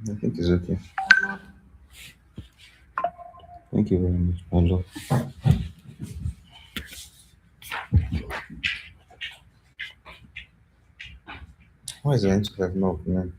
I think it's okay. Thank you very much, my love. Why is the internet not opening?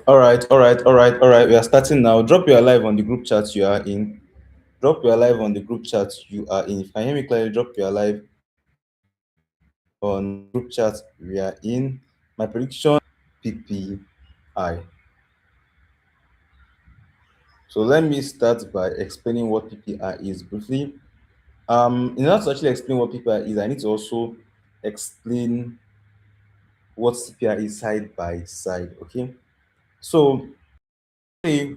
All right. We are starting now. Drop your live on the group chat you are in. Drop your live on the group chat you are in. If you can hear me clearly, drop your live on the group chat we are in. My prediction PPI. So let me start by explaining what PPI is briefly. In order to actually explain what PPI is, I need to also explain what CPI is side by side. Okay. So say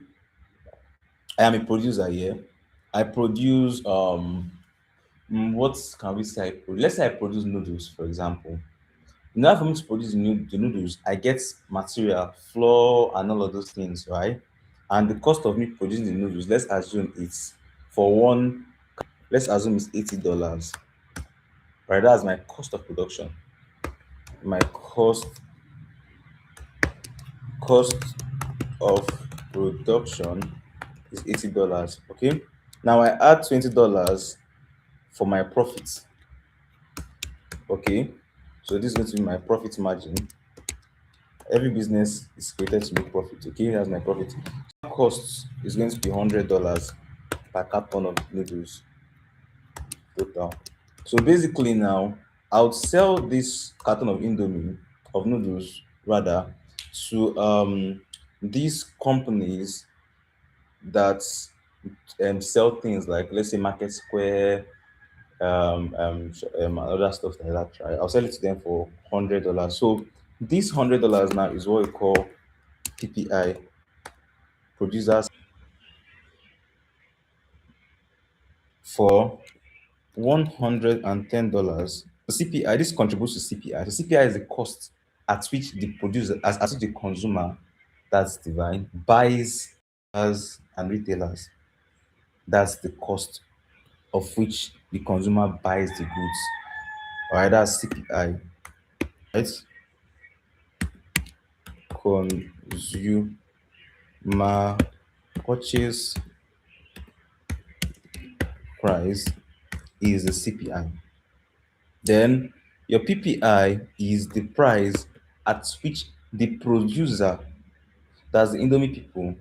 I am a producer here. I produce what can we say? Let's say I produce noodles, for example. In order for me to produce the noodles, I get material, flour, and all of those things, right? And the cost of me producing the noodles, let's assume it's for one. Let's assume it's $80, right? That's my cost of production. My cost of production is $80. Okay. Now I add $20 for my profit. Okay. So this is going to be my profit margin. Every business is created to make profit. Okay, that's my profit. Cost is going to be $100 per carton of noodles total. So basically now I would sell this carton of Indomie of noodles rather to these companies that sell things like, let's say, Market Square, other stuff like that. Right? I'll sell it to them for $100. So this $100 now is what we call PPI, producers, for $110. CPI, this contributes to CPI. So CPI is the cost at which the producer, as which the consumer, that's divine, buys us and retailers. That's the cost of which the consumer buys the goods. All right, that's CPI. Right? Consumer purchase price is the CPI. Then your PPI is the price at which the producer, that's the Indomie people,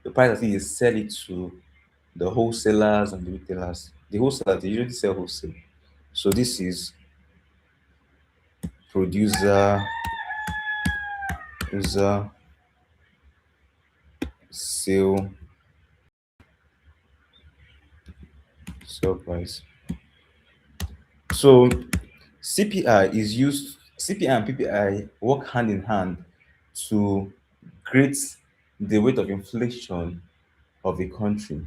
the price at which they sell it to the wholesalers and the retailers. The wholesalers, they usually sell wholesale. So this is producer user sale sale price. So CPI and PPI work hand in hand to create the rate of inflation of a country.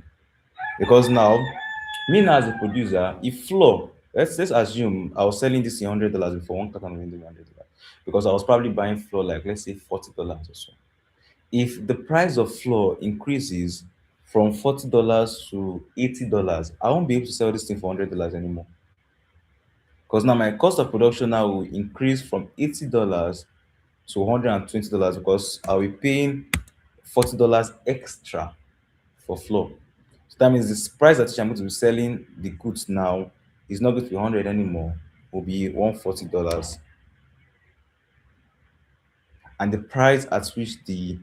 Because now, me now as a producer, if floor, let's assume I was selling this $100 before one carton of Indomie $100, because I was probably buying floor like, let's say, $40 or so. If the price of floor increases from $40 to $80, I won't be able to sell this thing for $100 anymore. Because now my cost of production now will increase from $80 to $120 because I'll be paying $40 extra for floor. So that means the price at which I'm going to be selling the goods now is not going to be 100 anymore, will be $140. And the price at which the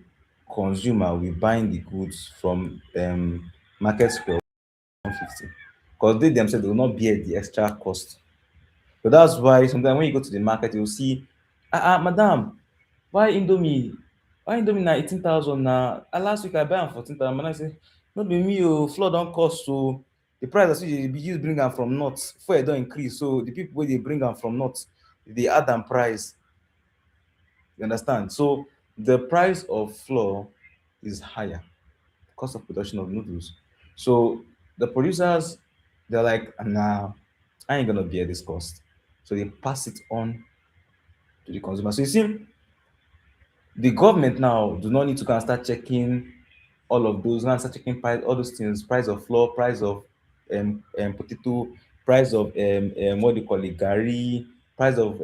consumer will be buying the goods from market square 150. Because they themselves will not bear the extra cost. So that's why sometimes when you go to the market, you'll see, madam, why Indomie? Why Indomie na 18,000 na? Last week I buy am 14,000. Man, I say, no be me, oh, floor don't cost. So the price that you use bring am from north, fuel don't increase. So the people where they bring am from north, they add am price. You understand? So the price of flour is higher, cost of production of noodles. So the producers, they're like, nah, I ain't gonna bear this cost. So they pass it on to the consumer. So you see, the government now do not need to kind of start checking all of those, and start checking price, all those things, price of flour, price of potato, price of what do you call it, gari, price of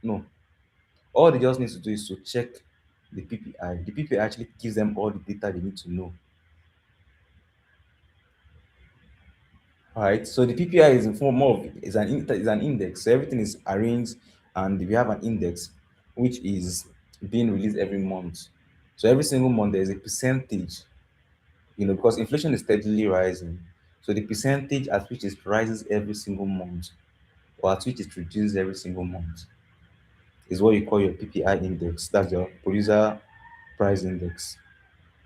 no. All they just need to do is to check the PPI. The PPI actually gives them all the data they need to know. All right. So the PPI is in form of is an index. So everything is arranged, and we have an index which is being released every month. So every single month there is a percentage, because inflation is steadily rising. So the percentage at which it rises every single month, or at which it reduces every single month, is what you call your PPI index. That's your producer price index.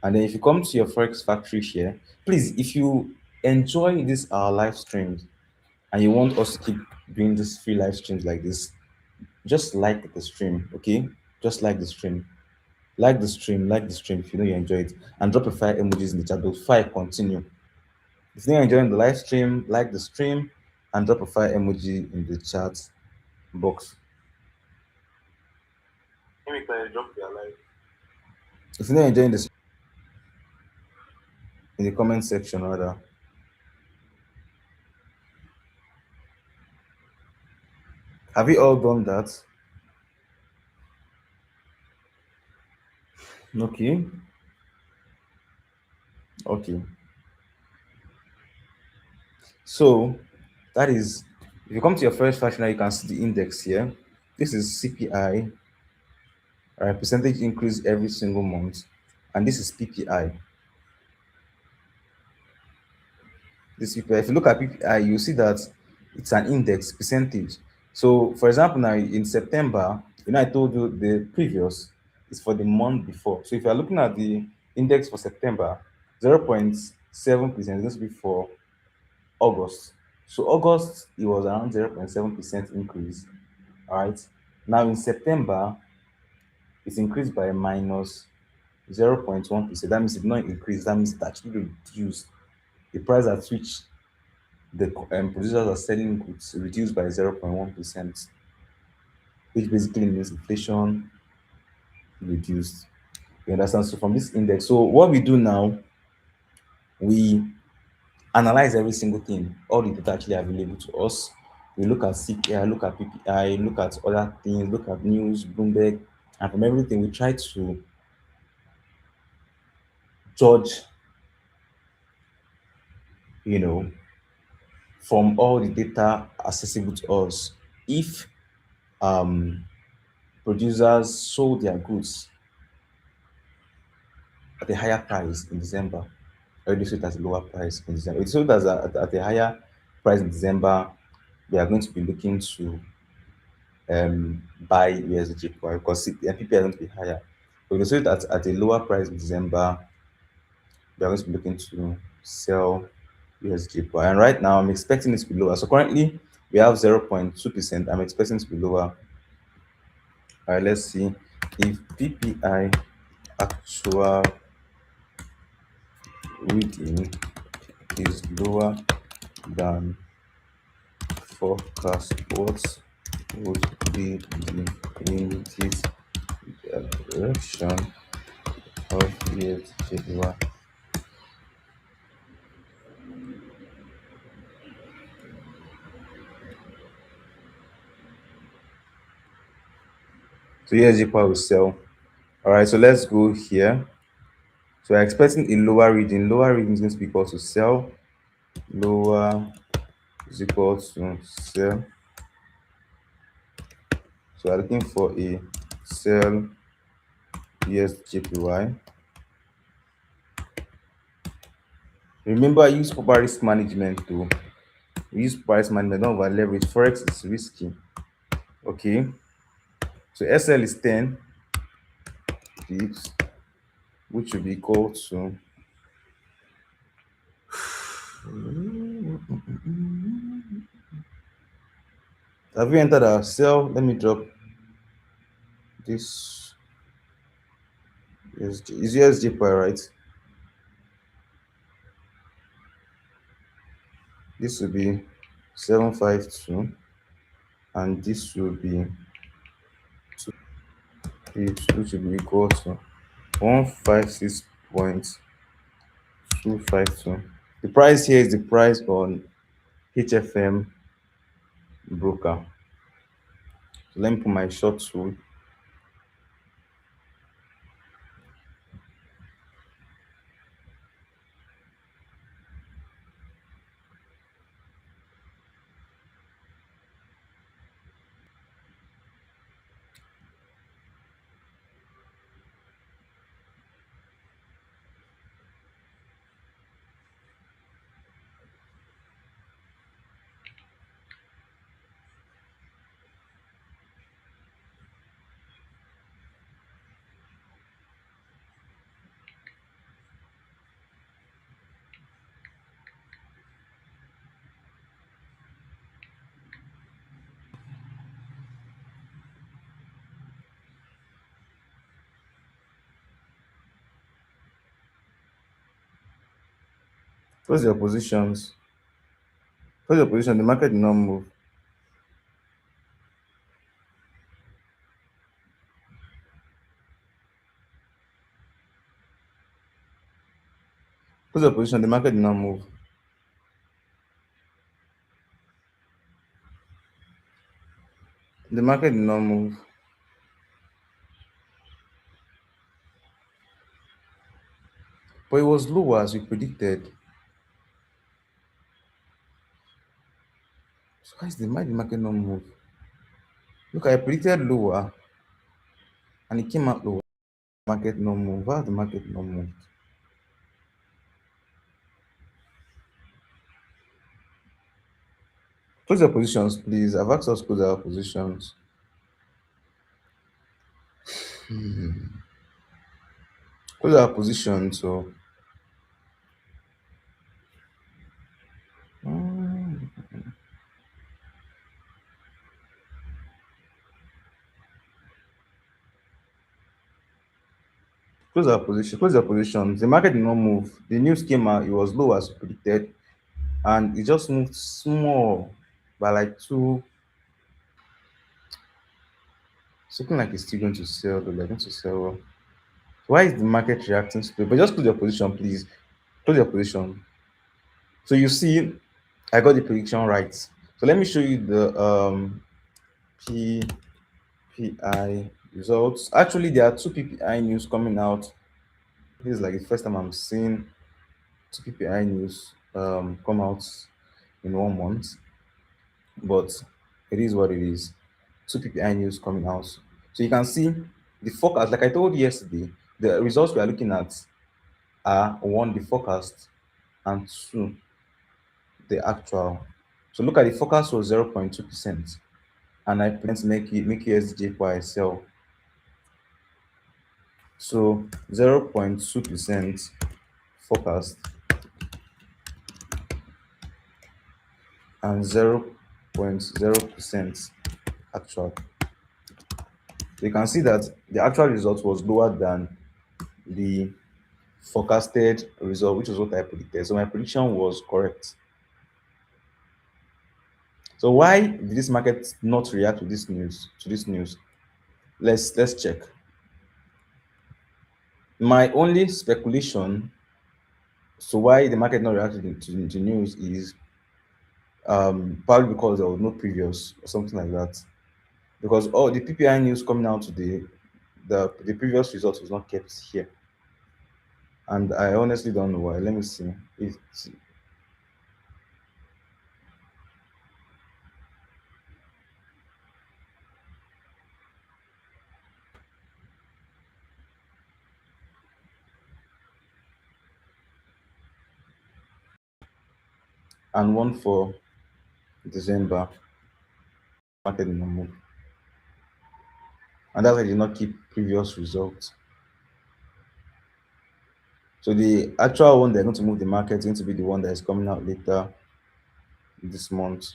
And then if you come to your Forex Factory share, please, if you enjoy this our live streams and you want us to keep doing this free live streams like this, just like the stream, okay? Just like the stream. Like the stream if you know you enjoy it. And drop a fire emojis in the chat box before I continue. If you're enjoying the live stream, like the stream and drop a fire emoji in the chat box. Let me try to drop your live. If you're not enjoying this in the comment section rather. Have you all done that? Okay. Okay. So that is, if you come to your first fraction now, you can see the index here. This is CPI, right? Percentage increase every single month. And this is PPI. This PPI, if you look at PPI, you see that it's an index percentage. So for example, now in September, I told you the previous is for the month before. So if you're looking at the index for September, 0.7% is going to be for August. So August, it was around 0.7% increase. All right. Now in September, it's increased by minus 0.1%. That means it did not increase. That means it actually reduced. The price at which the producers are selling goods reduced by 0.1%, which basically means inflation reduced. You understand? So from this index, so what we do now, we analyze every single thing, all the data actually available to us. We look at CPI, look at PPI, look at other things, look at news, Bloomberg, and from everything we try to judge, you know, from all the data accessible to us, if um producers sold their goods at a higher price in December, or they sold at a lower price in December. If they sold at a higher price in December, we are going to be looking to buy USDG because the MPP are going to be higher. But if they sold at a lower price in December, we are going to be looking to sell USDG. And right now, I'm expecting it to be lower. So currently, we have 0.2%. I'm expecting it to be lower. All right, let's see if PPI actual reading is lower than forecast. What would be the immediate direction of USDG? So USD power will sell. All right, so let's go here. So we're expecting a lower reading. Lower reading is going to be equal to sell. Lower is equal to sell. So we're looking for a sell USJPY. Remember, I use proper risk management to use price management, don't over leverage. Forex is risky. Okay, so SL is 10 pips, which will be equal to, have you entered our sell? Let me drop this. Is USD per right? This will be 752, and this will be 2 pips, which will be equal to 156.252. The price here is the price on HFM broker. So let me put my short tool. Close your positions. Close your position. The market did not move. Close your position. The market did not move. The market did not move. But it was lower as we predicted. So why the market not move? Look, I predicted lower and it came out lower. Market no move. Why the market no move? Close your positions, please. I've asked us to close our positions. Close our positions. So mm, close our position. Close your positions. The market did not move. The news came out. It was low as predicted, and it just moved small by like two. It's looking like it's still going to sell. Though they're going to sell. Why is the market reacting slow? But just close your position, please. Close your position. So you see, I got the prediction right. So let me show you the PPI results. Actually, there are two PPI news coming out. This is like the first time I'm seeing two PPI news come out in 1 month, but it is what it is. Two PPI news coming out. So you can see the forecast, like I told you yesterday, the results we are looking at are one, the forecast, and two, the actual. So look at the forecast was 0.2%, and I plan to make USDJPY sell. So 0.2% forecast and 0.0% actual. You can see that the actual result was lower than the forecasted result, which is what I predicted. So my prediction was correct. So why did this market not react to this news? Let's check. My only speculation, so why the market not reacted to news is probably because there was no previous or something like that. because all the PPI news coming out today, the previous result was not kept here, and I honestly don't know why. Let me see. It's and one for December market in a move, and that's why they did not keep previous results. So the actual one they're going to move the market is going to be the one that is coming out later this month.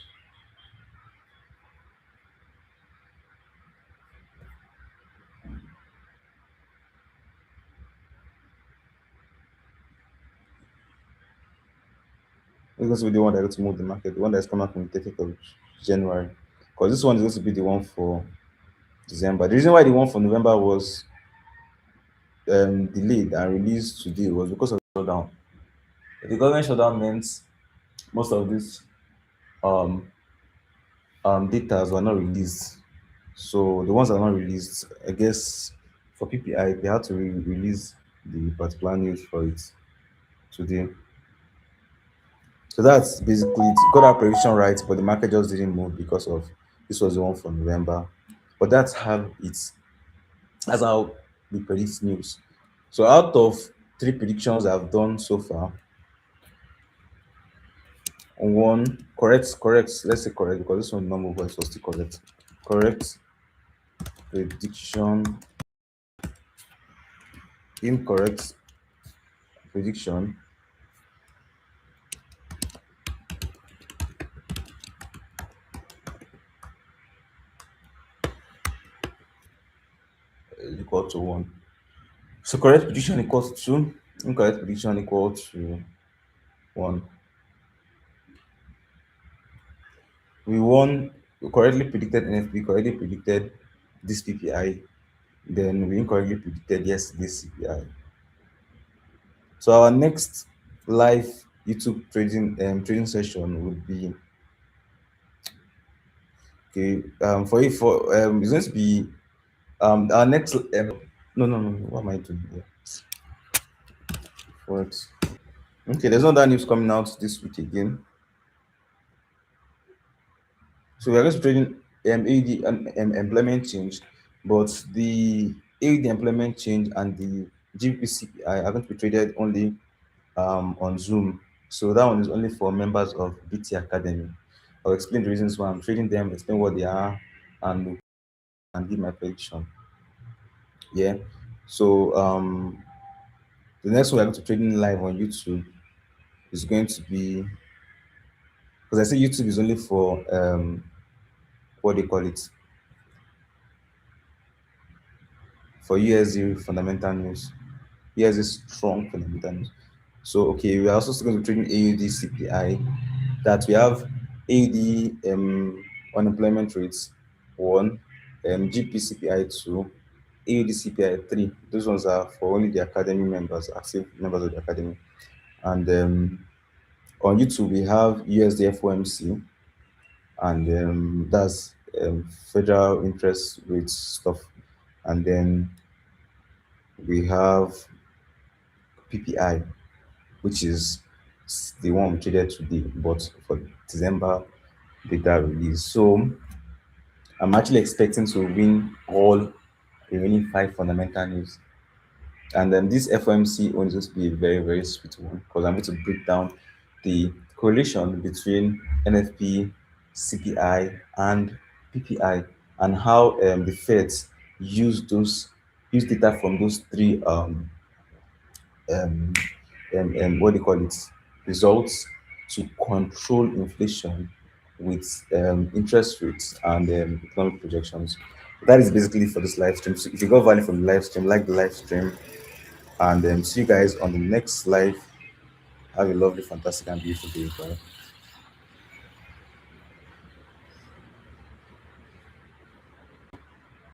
It's going to be the one that's going to move the market, the one that's coming out from the 30th of January. Because this one is going to be the one for December. The reason why the one for November was delayed and released today was because of the shutdown. The government shutdown meant most of these um, data were not released. So the ones that are not released, I guess for PPI, they had to release the particular news for it today. So that's basically it. Got our prediction right, but the market just didn't move because of this was the one for November. But that's how we predict news. So out of three predictions I've done so far, one correct, let's say correct because this one normal voice was still correct. Correct prediction, incorrect prediction, equal to one. So correct prediction equals to two, incorrect prediction equal to one. We correctly predicted NFP, correctly predicted this PPI, then we incorrectly predicted yesterday's CPI. So our next live YouTube trading session would be okay. It's going to be our next no, what am I doing here? What? Okay, there's no other news coming out this week again. So we're just trading AED employment change, but the AED employment change and the GBP are going to be traded only on Zoom. So that one is only for members of BT Academy. I'll explain the reasons why I'm trading them, explain what they are, and give my prediction. Yeah. So the next one we're going to trading live on YouTube is going to be because I say YouTube is only for what they call it for USD fundamental news. USD strong fundamental news. So okay, we are also still going to be trading AUD CPI that we have AUD unemployment rates one, GP CPI two, AUD CPI three. Those ones are for only the academy members, active members of the academy. And on YouTube we have USD FOMC and that's federal interest rate stuff. And then we have PPI, which is the one we traded today, but for December data release. So I'm actually expecting to win all remaining five fundamental news. And then this FOMC one is going to be a very, very sweet one because I'm going to break down the correlation between NFP, CPI, and PPI, and how the Feds use data from those three um, what do you call it results to control inflation with interest rates and economic projections. That is basically for this live stream. So if you got value from the live stream, like the live stream, and see you guys on the next live. Have a lovely, fantastic, and beautiful day. Bye.